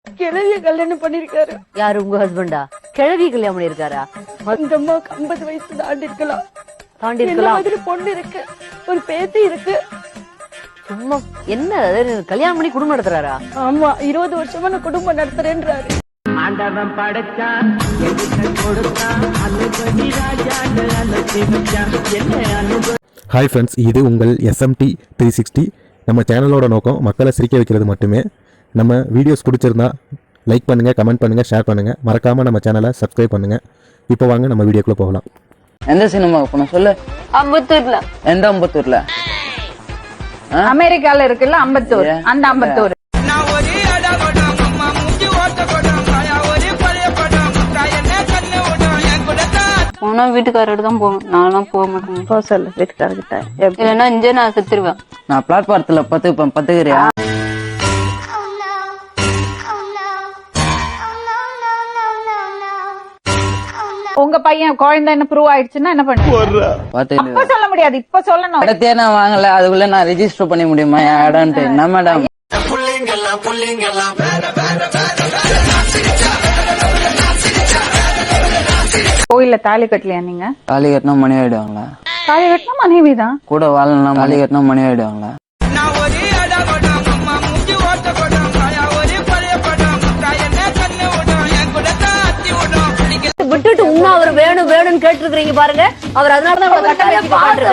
கிழவிய கல்யாணம் பண்ணிருக்காரு. யாரு உங்க ஹஸ்பண்டா? கிழவி கல்யாணம் பண்ணிருக்காரா? இந்த அம்மாவுக்கு 50 வயசு தாண்டி இருக்கலாம். தாண்டி என்ன இருக்கலாம். மாதிரி பொண்ணு இருக்கு, ஒரு பேத்தி இருக்கு. சும்மா என்ன கல்யாணம் பண்ணி குடும்பம் நடத்துறாரா? ஆமா, 20 வருஷமா நான் குடும்பம் நடத்துறேன்றாரு. ஆண்டவன் படைச்சான், கொடுத்தான், அனுபவி ராஜான்னு அனுப்பி வச்சான். என்ன அனுபவி. ஹாய் ஃப்ரெண்ட்ஸ், இது உங்கள் SMT 360. நம்ம சேனலோட நோக்கம் மக்களை சிரிக்க வைக்கிறது மட்டுமே. நம்ம வீடியோஸ் பிடிச்சிருந்தா லைக் பண்ணுங்கள், கமெண்ட் பண்ணுங்கள், ஷேர் பண்ணுங்கள். மறக்காமல் நம்ம சேனலை சப்ஸ்கிரைப் பண்ணுங்கள். இப்போ வாங்க நம்ம வீடியோக்குள்ளே போகலாம். எந்த சினிமாவுக்கு போகணும் சொல்லு. அம்பத்தூர்ல. எந்த அம்பத்தூர்ல? அமெரிக்கால இருக்குல்ல அம்பத்தூர், அந்த அம்பத்தூர். போனா வீட்டுக்காரோட தான் போவேன், நான்லாம் போக மாட்டேன். போக சொல்லு வீட்டுக்காரர்கிட்ட. இல்லைன்னா இங்கே நான் செத்துருவேன். நான் பிளாட்பாரத்துல பத்துக்கிறியா? உங்க பையன் குழந்தை என்ன ப்ரூவ் ஆயிடுச்சுன்னா என்ன பண்ணுவீங்க? அப்ப சொல்ல முடியாது, இப்ப சொல்லணும். இடத்தையே நான் வாங்கல, அதுக்குள்ள நான் ரெஜிஸ்டர் பண்ண முடியுமா என் இடம்ட்டு? என்ன மேடம்? கோயில்ல தாலி கட்டலையா நீங்க? தாலி கட்டினா மணி ஆயிடுவாங்களா? தாலி கட்டினா மனைவி தான் கூட வாழலாம். தாலி கட்டினா மணி ஆயிடுவாங்களா? விட்டுட்டு இன்னும் அவர் வேணும் வேணும்னு கேட்டுருக்கீங்க பாருங்க. அவர் அதனாலதான்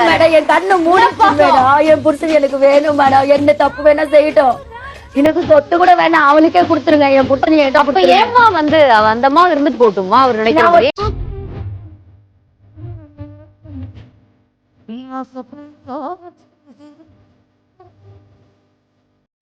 மேடம், என் கண்ணு மூடிச்சு மேடம். என் புருஷன் எனக்கு வேணும் மேடம். என்ன தப்பு வேணா செய்யட்டும், எனக்கு சொத்து கூட வேணாம், அவளுக்கே கொடுத்துருங்க. என் புருஷன் ஏமா வந்து அந்த அம்மா இருந்துட்டு போட்டுமா அவர் நினைக்கிற